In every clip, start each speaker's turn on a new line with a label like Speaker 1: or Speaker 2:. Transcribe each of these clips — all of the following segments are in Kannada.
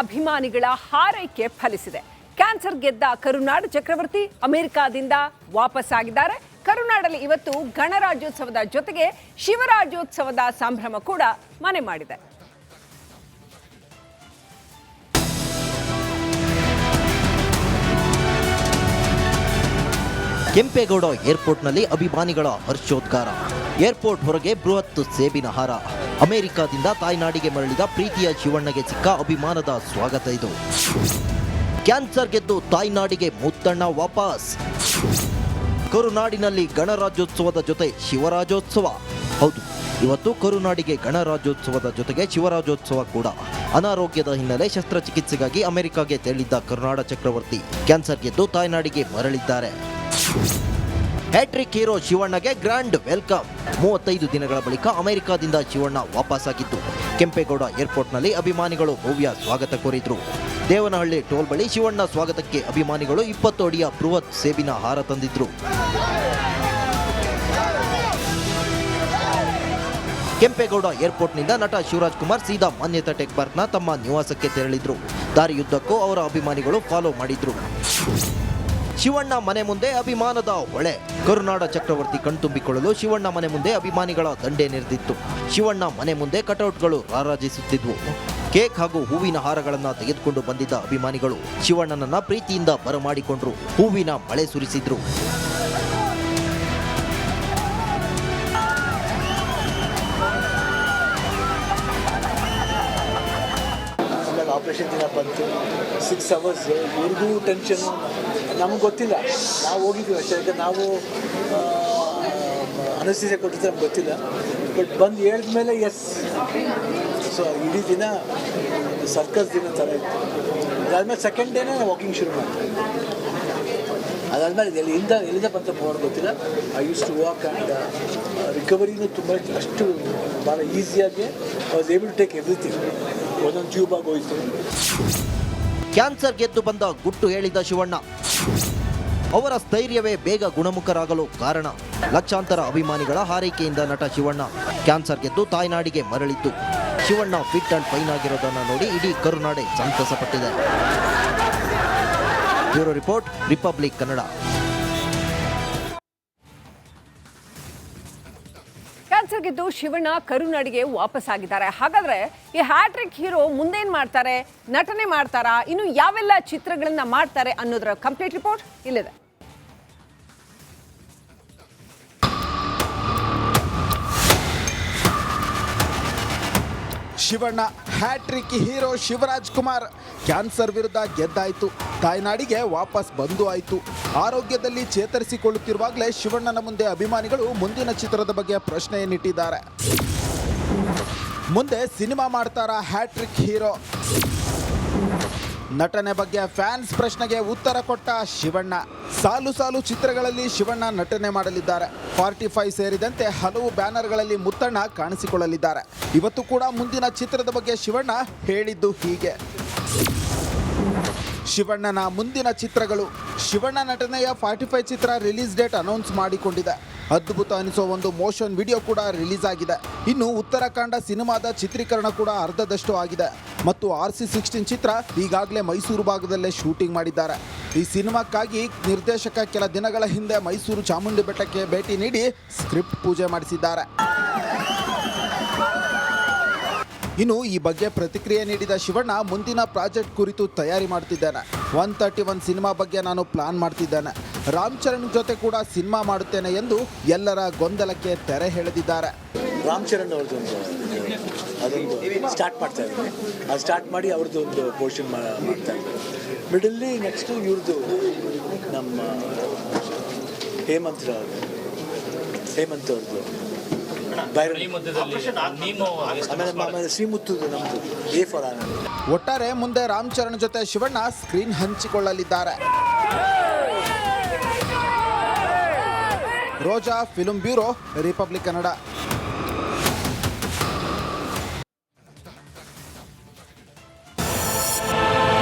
Speaker 1: ಅಭಿಮಾನಿಗಳ ಹಾರೈಕೆ ಫಲಿಸಿದೆ. ಕ್ಯಾನ್ಸರ್ ಗೆದ್ದ ಕರುನಾಡ ಚಕ್ರವರ್ತಿ ಅಮೆರಿಕಾದಿಂದ ವಾಪಸ್ಸಾಗಿದ್ದಾರೆ. ಕರುನಾಡಲ್ಲಿ ಇವತ್ತು ಗಣರಾಜ್ಯೋತ್ಸವದ ಜೊತೆಗೆ ಶಿವರಾಜ್ಯೋತ್ಸವದ ಸಂಭ್ರಮ ಕೂಡ ಮನೆ ಮಾಡಿದೆ.
Speaker 2: ಕೆಂಪೇಗೌಡ ಏರ್ಪೋರ್ಟ್ನಲ್ಲಿ ಅಭಿಮಾನಿಗಳ ಹರ್ಷೋದ್ಗಾರ. ಏರ್ಪೋರ್ಟ್ ಹೊರಗೆ ಬೃಹತ್ ಸೇಬಿನ ಹಾರ. ಅಮೆರಿಕಾದಿಂದ ತಾಯ್ನಾಡಿಗೆ ಮರಳಿದ ಪ್ರೀತಿಯ ಶಿವಣ್ಣಗೆ ಸಿಕ್ಕ ಅಭಿಮಾನದ ಸ್ವಾಗತ ಇದು. ಕ್ಯಾನ್ಸರ್ ಗೆದ್ದು ತಾಯ್ನಾಡಿಗೆ ಮುತ್ತಣ್ಣ ವಾಪಸ್. ಕರುನಾಡಿನಲ್ಲಿ ಗಣರಾಜ್ಯೋತ್ಸವದ ಜೊತೆ ಶಿವರಾಜ್ಯೋತ್ಸವ. ಹೌದು, ಇವತ್ತು ಕರುನಾಡಿಗೆ ಗಣರಾಜ್ಯೋತ್ಸವದ ಜೊತೆಗೆ ಶಿವರಾಜ್ಯೋತ್ಸವ ಕೂಡ. ಅನಾರೋಗ್ಯದ ಹಿನ್ನೆಲೆ ಶಸ್ತ್ರಚಿಕಿತ್ಸೆಗಾಗಿ ಅಮೆರಿಕಾಗೆ ತೆರಳಿದ್ದ ಕರುನಾಡ ಚಕ್ರವರ್ತಿ ಕ್ಯಾನ್ಸರ್ ಗೆದ್ದು ತಾಯ್ನಾಡಿಗೆ ಮರಳಿದ್ದಾರೆ. ಹ್ಯಾಟ್ರಿಕ್ ಹೀರೋ ಶಿವಣ್ಣಗೆ ಗ್ರ್ಯಾಂಡ್ ವೆಲ್ಕಮ್. 35 ದಿನಗಳ ಬಳಿಕ ಅಮೆರಿಕಾದಿಂದ ಶಿವಣ್ಣ ವಾಪಸ್ಸಾಗಿದ್ದು ಕೆಂಪೇಗೌಡ ಏರ್ಪೋರ್ಟ್ನಲ್ಲಿ ಅಭಿಮಾನಿಗಳು ಭವ್ಯ ಸ್ವಾಗತ ಕೋರಿದ್ರು. ದೇವನಹಳ್ಳಿ ಟೋಲ್ ಬಳಿ ಶಿವಣ್ಣ ಸ್ವಾಗತಕ್ಕೆ ಅಭಿಮಾನಿಗಳು 20 ಅಡಿಯ ಬೃಹತ್ ಸೇಬಿನ ಹಾರ ತಂದಿದ್ರು. ಕೆಂಪೇಗೌಡ ಏರ್ಪೋರ್ಟ್ನಿಂದ ನಟ ಶಿವರಾಜ್ ಕುಮಾರ್ ಸೀದಾ ಮಾನ್ಯತಾ ಟೆಕ್ ಪಾರ್ಕ್ನ ತಮ್ಮ ನಿವಾಸಕ್ಕೆ ತೆರಳಿದ್ರು. ದಾರಿಯುದ್ದಕ್ಕೂ ಅವರ ಅಭಿಮಾನಿಗಳು ಫಾಲೋ ಮಾಡಿದ್ರು. ಶಿವಣ್ಣ ಮನೆ ಮುಂದೆ ಅಭಿಮಾನದ ಹೊಳೆ. ಕರುನಾಡ ಚಕ್ರವರ್ತಿ ಕಣ್ತುಂಬಿಕೊಳ್ಳಲು ಶಿವಣ್ಣ ಮನೆ ಮುಂದೆ ಅಭಿಮಾನಿಗಳ ದಂಡೆ ನೆರೆದಿತ್ತು. ಶಿವಣ್ಣ ಮನೆ ಮುಂದೆ ಕಟೌಟ್ಗಳು ರಾರಾಜಿಸುತ್ತಿದ್ವು. ಕೇಕ್ ಹಾಗೂ ಹೂವಿನ ಹಾರಗಳನ್ನು ತೆಗೆದುಕೊಂಡು ಬಂದಿದ್ದ ಅಭಿಮಾನಿಗಳು ಶಿವಣ್ಣನನ್ನ ಪ್ರೀತಿಯಿಂದ ಬರಮಾಡಿಕೊಂಡ್ರು. ಹೂವಿನ ಮಳೆ ಸುರಿಸಿದ್ರು.
Speaker 3: ಆಪರೇಷನ್ ದಿನ ಬಂತು, 6 hours. ಇವ್ರಿಗೂ ಟೆನ್ಷನ್ನು, ನಮ್ಗೆ ಗೊತ್ತಿಲ್ಲ. ನಾವು ಹೋಗಿದ್ವಿ ಅಷ್ಟೇ, ಯಾಕೆ ನಾವು ಅನಸ್ತೀಸಿಯಾ ಕೊಟ್ಟಿದ್ದು ನಮ್ಗೆ ಗೊತ್ತಿಲ್ಲ. ಬಟ್ ಬಂದು ಹೇಳಿದ್ಮೇಲೆ ಎಸ್. ಸೊ ಇಡೀ ದಿನ ಸರ್ಕಸ್ ದಿನ ಥರ ಇತ್ತು. ಅದಾದ್ಮೇಲೆ ಸೆಕೆಂಡ್ ಡೇನೇ ವಾಕಿಂಗ್ ಶುರು ಮಾಡ್ತೀವಿ. ಅದಾದ್ಮೇಲೆ ಎಲ್ಲಿಂದ ಬಂತ ಮಾಡೋದು ಗೊತ್ತಿಲ್ಲ. I use to walk and ರಿಕವರಿನೂ ತುಂಬ ಅಷ್ಟು ಭಾಳ ಈಸಿಯಾಗಿ was able to take everything. ಒಂದೊಂದು ಟ್ಯೂಬ್ ಆಗೋಯ್ತು.
Speaker 2: ಕ್ಯಾನ್ಸರ್ ಗೆದ್ದು ಬಂದ ಗುಟ್ಟು ಹೇಳಿದ ಶಿವಣ್ಣ ಅವರ ಸ್ಥೈರ್ಯವೇ ಬೇಗ ಗುಣಮುಖರಾಗಲು ಕಾರಣ. ಲಕ್ಷಾಂತರ ಅಭಿಮಾನಿಗಳ ಹಾರೈಕೆಯಿಂದ ನಟ ಶಿವಣ್ಣ ಕ್ಯಾನ್ಸರ್ ಗೆದ್ದು ತಾಯ್ನಾಡಿಗೆ ಮರಳಿದ್ದು. ಶಿವಣ್ಣ ಫಿಟ್ ಅಂಡ್ ಫೈನ್ ಆಗಿರೋದನ್ನು ನೋಡಿ ಇಡೀ ಕರುನಾಡೆ ಸಂತಸಪಟ್ಟಿದೆ. Bureau report, Republic Kannada.
Speaker 1: Cancer ಗೆದ್ದು ಶಿವಣ್ಣ ಕರುನಾಡಿಗೆ ವಾಪಸ್ಸಾಗಿದ್ದಾರೆ. ಹಾಗಾದ್ರೆ ಈ ಹ್ಯಾಟ್ರಿಕ್ ಹೀರೋ ಮುಂದೇನ್ ಮಾಡ್ತಾರೆ? ನಟನೆ ಮಾಡ್ತಾರಾ? ಇನ್ನು ಯಾವೆಲ್ಲ ಚಿತ್ರಗಳನ್ನ ಮಾಡ್ತಾರೆ ಅನ್ನೋದರ ಕಂಪ್ಲೀಟ್ ರಿಪೋರ್ಟ್ ಇಲ್ಲಿದೆ.
Speaker 4: Shivanna hat trick hero Shivaraj Kumar cancer ವಿರುದ್ಧ ಗೆದ್ದಾಯಿತು. ತಾಯ್ನಾಡಿಗೆ ವಾಪಸ್ ಬಂದು ಆಯಿತು. ಆರೋಗ್ಯದಲ್ಲಿ ಚೇತರಿಸಿಕೊಳ್ಳುತ್ತಿರುವಾಗಲೇ ಶಿವಣ್ಣನ ಮುಂದೆ ಅಭಿಮಾನಿಗಳು ಮುಂದಿನ ಚಿತ್ರದ ಬಗ್ಗೆ ಪ್ರಶ್ನೆಯನ್ನಿಟ್ಟಿದ್ದಾರೆ. ಮುಂದೆ ಸಿನಿಮಾ ಮಾಡ್ತಾರಾ ಹ್ಯಾಟ್ರಿಕ್ ಹೀರೋ? ನಟನೆ ಬಗ್ಗೆ ಫ್ಯಾನ್ಸ್ ಪ್ರಶ್ನೆಗೆ ಉತ್ತರ ಕೊಟ್ಟ ಶಿವಣ್ಣ. ಸಾಲು ಚಿತ್ರಗಳಲ್ಲಿ ಶಿವಣ್ಣ ನಟನೆ ಮಾಡಲಿದ್ದಾರೆ. 45 ಸೇರಿದಂತೆ ಹಲವು ಬ್ಯಾನರ್ಗಳಲ್ಲಿ ಮುತ್ತಣ್ಣ ಕಾಣಿಸಿಕೊಳ್ಳಲಿದ್ದಾರೆ. ಇವತ್ತು ಕೂಡ ಮುಂದಿನ ಚಿತ್ರದ ಬಗ್ಗೆ ಶಿವಣ್ಣ ಹೇಳಿದ್ದು ಹೀಗೆ. ಶಿವಣ್ಣನ ಮುಂದಿನ ಚಿತ್ರಗಳು. ಶಿವಣ್ಣ ನಟನೆಯ 45 ಚಿತ್ರ ರಿಲೀಸ್ ಡೇಟ್ ಅನೌನ್ಸ್ ಮಾಡಿಕೊಂಡಿದೆ. ಅದ್ಭುತ ಅನಿಸೋ ಒಂದು ಮೋಷನ್ ವಿಡಿಯೋ ಕೂಡ ರಿಲೀಸ್ ಆಗಿದೆ. ಇನ್ನು ಉತ್ತರಾಖಂಡ ಸಿನಿಮಾದ ಚಿತ್ರೀಕರಣ ಕೂಡ ಅರ್ಧದಷ್ಟು ಆಗಿದೆ ಮತ್ತು RC-16 ಚಿತ್ರ ಈಗಾಗಲೇ ಮೈಸೂರು ಭಾಗದಲ್ಲೇ ಶೂಟಿಂಗ್ ಮಾಡಿದ್ದಾರೆ. ಈ ಸಿನಿಮಾಕ್ಕಾಗಿ ನಿರ್ದೇಶಕ ಕೆಲ ದಿನಗಳ ಹಿಂದೆ ಮೈಸೂರು ಚಾಮುಂಡಿ ಬೆಟ್ಟಕ್ಕೆ ಭೇಟಿ ನೀಡಿ ಸ್ಕ್ರಿಪ್ಟ್ ಪೂಜೆ ಮಾಡಿಸಿದ್ದಾರೆ. ಇನ್ನು ಈ ಬಗ್ಗೆ ಪ್ರತಿಕ್ರಿಯೆ ನೀಡಿದ ಶಿವಣ್ಣ, ಮುಂದಿನ ಪ್ರಾಜೆಕ್ಟ್ ಕುರಿತು ತಯಾರಿ ಮಾಡ್ತಿದ್ದೇನೆ. 131 ಸಿನಿಮಾ ಬಗ್ಗೆ ನಾನು ಪ್ಲಾನ್ ಮಾಡ್ತಿದ್ದೇನೆ. ರಾಮ್ ಚರಣ್ ಜೊತೆ ಕೂಡ ಸಿನಿಮಾ ಮಾಡುತ್ತೇನೆ ಎಂದು ಎಲ್ಲರ ಗೊಂದಲಕ್ಕೆ ತೆರೆ ಎಳೆದಿದ್ದಾರೆ.
Speaker 3: ರಾಮ್ ಚರಣ್ ಅವ್ರದ್ದು ಅದೊಂದು ಸ್ಟಾರ್ಟ್ ಮಾಡ್ತಾ ಇದ್ದಾರೆ. ಅದು ಸ್ಟಾರ್ಟ್ ಮಾಡಿ ಅವ್ರದ್ದು ಒಂದು ಪೋರ್ಷನ್ ಮಾಡ್ತಾ ಇದ್ದಾರೆ. ಮಿಡಲ್ಲಿ ನೆಕ್ಸ್ಟು ಇವ್ರದ್ದು ನಮ್ಮ ಹೇಮಂತ್ ಅವ್ರದ್ದು ಶ್ರೀಮುತ್ತು ನಮ್ದು A4 ಆನಂದ್.
Speaker 4: ಒಟ್ಟಾರೆ ಮುಂದೆ ರಾಮ್ ಚರಣ್ ಜೊತೆ ಶಿವಣ್ಣ ಸ್ಕ್ರೀನ್ ಹಂಚಿಕೊಳ್ಳಲಿದ್ದಾರೆ. ರೋಜಾ, ಫಿಲ್ಮ್ ಬ್ಯೂರೋ, ರಿಪಬ್ಲಿಕ್ ಕನ್ನಡ.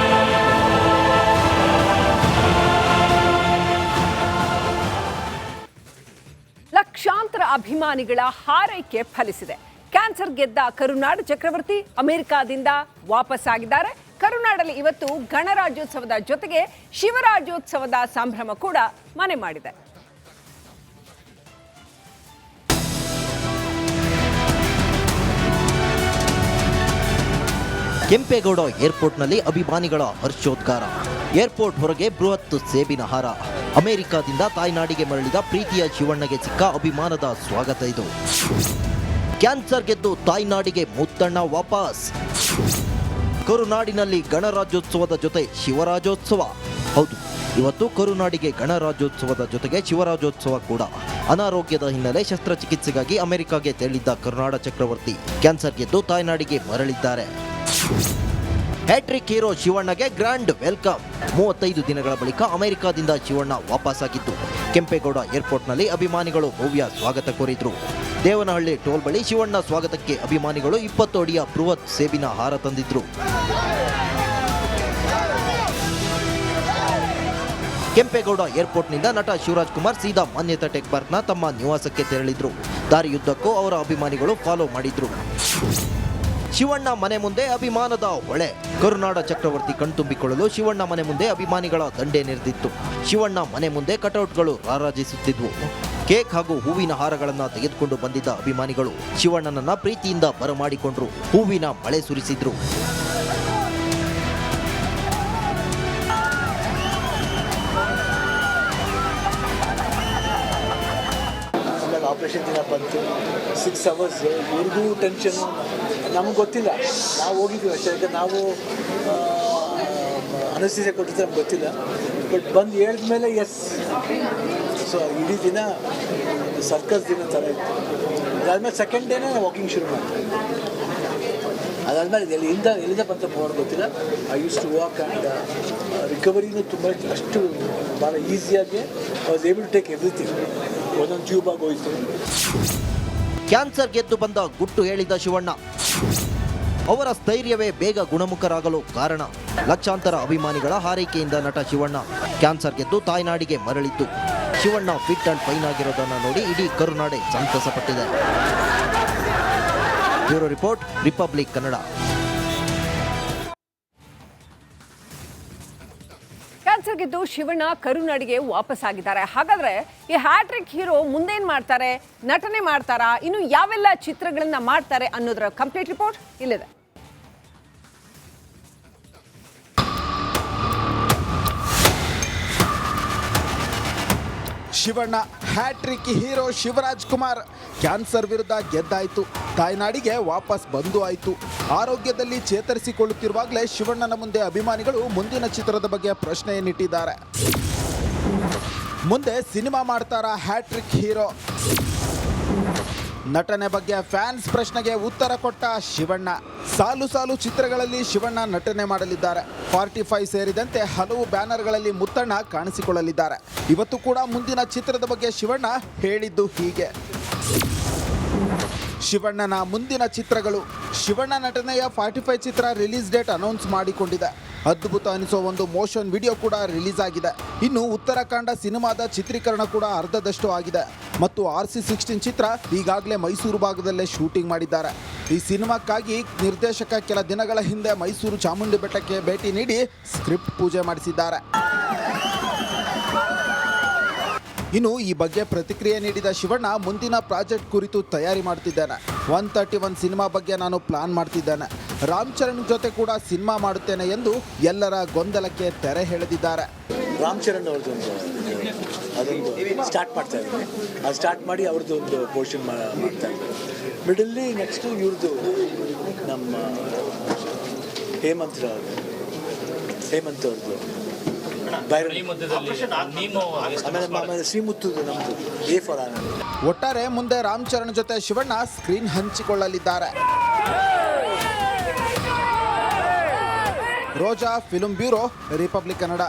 Speaker 1: ಲಕ್ಷಾಂತರ ಅಭಿಮಾನಿಗಳ ಹಾರೈಕೆ ಫಲಿಸಿದೆ. ಕ್ಯಾನ್ಸರ್ ಗೆದ್ದ ಕರುನಾಡ ಚಕ್ರವರ್ತಿ ಅಮೆರಿಕಾದಿಂದ ವಾಪಸ್ಸಾಗಿದ್ದಾರೆ. ಕರುನಾಡ ಕರುನಾಡಲ್ಲಿ ಇವತ್ತು ಗಣರಾಜ್ಯೋತ್ಸವದ ಜೊತೆಗೆ ಶಿವರಾಜ್ಯೋತ್ಸವದ ಸಂಭ್ರಮ ಕೂಡ ಮನೆ ಮಾಡಿದೆ.
Speaker 2: ಕೆಂಪೇಗೌಡ ಏರ್ಪೋರ್ಟ್ನಲ್ಲಿ ಅಭಿಮಾನಿಗಳ ಹರ್ಷೋದ್ಗಾರ. ಏರ್ಪೋರ್ಟ್ ಹೊರಗೆ ಬೃಹತ್ ಸೇಬಿನ ಹಾರ. ಅಮೆರಿಕಾದಿಂದ ತಾಯ್ನಾಡಿಗೆ ಮರಳಿದ ಪ್ರೀತಿಯ ಶಿವಣ್ಣಗೆ ಸಿಕ್ಕ ಅಭಿಮಾನದ ಸ್ವಾಗತ ಇದು. ಕ್ಯಾನ್ಸರ್ ಗೆದ್ದು ತಾಯ್ನಾಡಿಗೆ ಮುತ್ತಣ್ಣ ವಾಪಸ್. ಕರುನಾಡಿನಲ್ಲಿ ಗಣರಾಜ್ಯೋತ್ಸವದ ಜೊತೆ ಶಿವರಾಜ್ಯೋತ್ಸವ. ಹೌದು, ಇವತ್ತು ಕರುನಾಡಿಗೆ ಗಣರಾಜ್ಯೋತ್ಸವದ ಜೊತೆಗೆ ಶಿವರಾಜ್ಯೋತ್ಸವ ಕೂಡ. ಅನಾರೋಗ್ಯದ ಹಿನ್ನೆಲೆ ಶಸ್ತ್ರಚಿಕಿತ್ಸೆಗಾಗಿ ಅಮೆರಿಕಾಗೆ ತೆರಳಿದ್ದ ಕರುನಾಡ ಚಕ್ರವರ್ತಿ ಕ್ಯಾನ್ಸರ್ ಗೆದ್ದು ತಾಯ್ನಾಡಿಗೆ ಮರಳಿದ್ದಾರೆ. ಹ್ಯಾಟ್ರಿಕ್ ಹೀರೋ ಶಿವಣ್ಣಗೆ ಗ್ರ್ಯಾಂಡ್ ವೆಲ್ಕಮ್. 35 ದಿನಗಳ ಬಳಿಕ ಅಮೆರಿಕಾದಿಂದ ಶಿವಣ್ಣ ವಾಪಸ್ಸಾಗಿದ್ದು ಕೆಂಪೇಗೌಡ ಏರ್ಪೋರ್ಟ್ನಲ್ಲಿ ಅಭಿಮಾನಿಗಳು ಭವ್ಯ ಸ್ವಾಗತ ಕೋರಿದ್ರು. ದೇವನಹಳ್ಳಿ ಟೋಲ್ ಬಳಿ ಶಿವಣ್ಣ ಸ್ವಾಗತಕ್ಕೆ ಅಭಿಮಾನಿಗಳು 20 ಅಡಿಯ ಬೃಹತ್ ಸೇಬಿನ ಹಾರ ತಂದಿದ್ರು. ಕೆಂಪೇಗೌಡ ಏರ್ಪೋರ್ಟ್ನಿಂದ ನಟ ಶಿವರಾಜ್ ಕುಮಾರ್ ಸೀದಾ ಮಾನ್ಯತಾ ಟೆಕ್ ಪಾರ್ಕ್ನ ತಮ್ಮ ನಿವಾಸಕ್ಕೆ ತೆರಳಿದ್ರು. ದಾರಿಯುದ್ದಕ್ಕೂ ಅವರ ಅಭಿಮಾನಿಗಳು ಫಾಲೋ ಮಾಡಿದ್ರು. ಶಿವಣ್ಣ ಮನೆ ಮುಂದೆ ಅಭಿಮಾನದ ಹೊಳೆ. ಕರುನಾಡ ಚಕ್ರವರ್ತಿ ಕಣ್ತುಂಬಿಕೊಳ್ಳಲು ಶಿವಣ್ಣ ಮನೆ ಮುಂದೆ ಅಭಿಮಾನಿಗಳ ದಂಡೆ ನೆರೆದಿತ್ತು. ಶಿವಣ್ಣ ಮನೆ ಮುಂದೆ ಕಟೌಟ್ಗಳು ರಾರಾಜಿಸುತ್ತಿದ್ವು. ಕೇಕ್ ಹಾಗೂ ಹೂವಿನ ಹಾರಗಳನ್ನ ತೆಗೆದುಕೊಂಡು ಬಂದಿದ್ದ ಅಭಿಮಾನಿಗಳು ಶಿವಣ್ಣನನ್ನ ಪ್ರೀತಿಯಿಂದ ಬರಮಾಡಿಕೊಂಡ್ರು. ಹೂವಿನ ಮಳೆ ಸುರಿಸಿದ್ರು.
Speaker 3: ಆಪರೇಷನ್ ದಿನ ಬಂತು, 6 hours ಇವ್ರಿಗೂ ಟೆನ್ಷನ್ನು. ನಮಗೆ ಗೊತ್ತಿಲ್ಲ, ನಾವು ಹೋಗಿದ್ವಿ ಅಷ್ಟೇ. ಯಾಕೆ ನಾವು ಅನಸ್ತೀಸಿಯಾ ಕೊಟ್ಟಿದ್ರೆ ನಮ್ಗೆ ಗೊತ್ತಿಲ್ಲ. ಬಟ್ ಬಂದು ಹೇಳಿದ್ಮೇಲೆ ಎಸ್. ಸೊ ಇಡೀ ದಿನ ಸರ್ಕಸ್ ದಿನ ಥರ ಇತ್ತು. ಅದಾದ್ಮೇಲೆ ಸೆಕೆಂಡ್ ಡೇನೇ ನಾವು ವಾಕಿಂಗ್ ಶುರು ಮಾಡ್ತೀವಿ. ಅದಾದ್ಮೇಲೆ ಎಲ್ಲಿಂದ ಬಂತ ಪವರ್ ಗೊತ್ತಿಲ್ಲ. I use to walk and ರಿಕವರಿನೂ ತುಂಬ ಅಷ್ಟು ಭಾಳ ಈಸಿಯಾಗಿ I was able to take everything. ಒಂದೊಂದು ಟ್ಯೂಬ್ ಆಗಿ ಹೋಯಿತು.
Speaker 2: ಕ್ಯಾನ್ಸರ್ ಗೆದ್ದು ಬಂದ ಗುಟ್ಟು ಹೇಳಿದ ಶಿವಣ್ಣ. ಅವರ ಸ್ಥೈರ್ಯವೇ ಬೇಗ ಗುಣಮುಖರಾಗಲು ಕಾರಣ. ಲಕ್ಷಾಂತರ ಅಭಿಮಾನಿಗಳ ಹಾರೈಕೆಯಿಂದ ನಟ ಶಿವಣ್ಣ ಕ್ಯಾನ್ಸರ್ ಗೆದ್ದು ತಾಯ್ನಾಡಿಗೆ ಮರಳಿದ್ದು. ಶಿವಣ್ಣ ಫಿಟ್ ಅಂಡ್ ಫೈನ್ ಆಗಿರೋದನ್ನು ನೋಡಿ ಇಡೀ ಕರುನಾಡೆ ಸಂತಸಪಟ್ಟಿದೆ. Bureau report, Republic Kannada.
Speaker 1: Cancer ಗೆದ್ದು ಶಿವಣ್ಣ ಕರುನಾಡಿಗೆ ವಾಪಸ್ ಆಗಿದ್ದಾರೆ. ಹಾಗಾದ್ರೆ ಈ ಹ್ಯಾಟ್ರಿಕ್ ಹೀರೋ ಮುಂದೇನ್ ಮಾಡ್ತಾರೆ? ನಟನೆ ಮಾಡ್ತಾರಾ? ಇನ್ನು ಯಾವೆಲ್ಲ ಚಿತ್ರಗಳನ್ನ ಮಾಡ್ತಾರೆ ಅನ್ನೋದರ ಕಂಪ್ಲೀಟ್ ರಿಪೋರ್ಟ್ ಇಲ್ಲಿದೆ.
Speaker 4: Shivanna hat trick hero Shivaraj Kumar cancer ವಿರುದ್ಧ ಗೆದ್ದಾಯಿತು. ತಾಯ್ನಾಡಿಗೆ ವಾಪಸ್ ಬಂದು ಆಯಿತು. ಆರೋಗ್ಯದಲ್ಲಿ ಚೇತರಿಸಿಕೊಳ್ಳುತ್ತಿರುವಾಗಲೇ ಶಿವಣ್ಣನ ಮುಂದೆ ಅಭಿಮಾನಿಗಳು ಮುಂದಿನ ಚಿತ್ರದ ಬಗ್ಗೆ ಪ್ರಶ್ನೆಯನ್ನಿಟ್ಟಿದ್ದಾರೆ. ಮುಂದೆ ಸಿನಿಮಾ ಮಾಡ್ತಾರಾ ಹ್ಯಾಟ್ರಿಕ್ ಹೀರೋ? ನಟನೆ ಬಗ್ಗೆ ಫ್ಯಾನ್ಸ್ ಪ್ರಶ್ನೆಗೆ ಉತ್ತರ ಕೊಟ್ಟ ಶಿವಣ್ಣ. ಸಾಲು ಚಿತ್ರಗಳಲ್ಲಿ ಶಿವಣ್ಣ ನಟನೆ ಮಾಡಲಿದ್ದಾರೆ. 45 ಸೇರಿದಂತೆ ಹಲವು ಬ್ಯಾನರ್ಗಳಲ್ಲಿ ಮುತ್ತಣ್ಣ ಕಾಣಿಸಿಕೊಳ್ಳಲಿದ್ದಾರೆ. ಇವತ್ತು ಕೂಡ ಮುಂದಿನ ಚಿತ್ರದ ಬಗ್ಗೆ ಶಿವಣ್ಣ ಹೇಳಿದ್ದು ಹೀಗೆ. ಶಿವಣ್ಣನ ಮುಂದಿನ ಚಿತ್ರಗಳು. ಶಿವಣ್ಣ ನಟನೆಯ 45 ಚಿತ್ರ ರಿಲೀಸ್ ಡೇಟ್ ಅನೌನ್ಸ್ ಮಾಡಿಕೊಂಡಿದೆ. ಅದ್ಭುತ ಅನಿಸೋ ಒಂದು ಮೋಷನ್ ವಿಡಿಯೋ ಕೂಡ ರಿಲೀಸ್ ಆಗಿದೆ. ಇನ್ನು ಉತ್ತರಾಖಂಡ ಸಿನಿಮಾದ ಚಿತ್ರೀಕರಣ ಕೂಡ ಅರ್ಧದಷ್ಟು ಆಗಿದೆ ಮತ್ತು RC-16 ಚಿತ್ರ ಈಗಾಗಲೇ ಮೈಸೂರು ಭಾಗದಲ್ಲೇ ಶೂಟಿಂಗ್ ಮಾಡಿದ್ದಾರೆ. ಈ ಸಿನಿಮಾಕ್ಕಾಗಿ ನಿರ್ದೇಶಕ ಕೆಲ ದಿನಗಳ ಹಿಂದೆ ಮೈಸೂರು ಚಾಮುಂಡಿ ಬೆಟ್ಟಕ್ಕೆ ಭೇಟಿ ನೀಡಿ ಸ್ಕ್ರಿಪ್ಟ್ ಪೂಜೆ ಮಾಡಿಸಿದ್ದಾರೆ. ಇನ್ನು ಈ ಬಗ್ಗೆ ಪ್ರತಿಕ್ರಿಯೆ ನೀಡಿದ ಶಿವಣ್ಣ, ಮುಂದಿನ ಪ್ರಾಜೆಕ್ಟ್ ಕುರಿತು ತಯಾರಿ ಮಾಡ್ತಿದ್ದೇನೆ. 131 ಸಿನಿಮಾ ಬಗ್ಗೆ ನಾನು ಪ್ಲಾನ್ ಮಾಡ್ತಿದ್ದೇನೆ. ರಾಮ್ ಚರಣ್ ಜೊತೆ ಕೂಡ ಸಿನಿಮಾ ಮಾಡುತ್ತೇನೆ ಎಂದು ಎಲ್ಲರ ಗೊಂದಲಕ್ಕೆ ತೆರೆ ಎಳೆದಿದ್ದಾರೆ.
Speaker 3: ರಾಮ್ ಚರಣ್ ಅವ್ರದ್ದೊಂದು ಅದೊಂದು ಸ್ಟಾರ್ಟ್ ಮಾಡ್ತಾ ಇದ್ದೀನಿ. ಅದು ಸ್ಟಾರ್ಟ್ ಮಾಡಿ ಅವ್ರದ್ದು ಒಂದು ಪೋರ್ಷನ್ ಮಾಡ್ತಾ ಇದ್ದೀನಿ. ಮಿಡಲ್ಲಿ ನೆಕ್ಸ್ಟು ಇವ್ರದ್ದು ನಮ್ಮ ಹೇಮಂತ್ ಅವ್ರದ್ದು ಆಮೇಲೆ ಶ್ರೀಮುತ್ತು ನಮ್ಮದು A4 ಆನಂದ್.
Speaker 4: ಒಟ್ಟಾರೆ ಮುಂದೆ ರಾಮ್ ಚರಣ್ ಜೊತೆ ಶಿವಣ್ಣ ಸ್ಕ್ರೀನ್ ಹಂಚಿಕೊಳ್ಳಲಿದ್ದಾರೆ. ರೋಜಾ, ಫಿಲ್ಮ್ ಬ್ಯೂರೋ, ರಿಪಬ್ಲಿಕ್ ಕನ್ನಡ.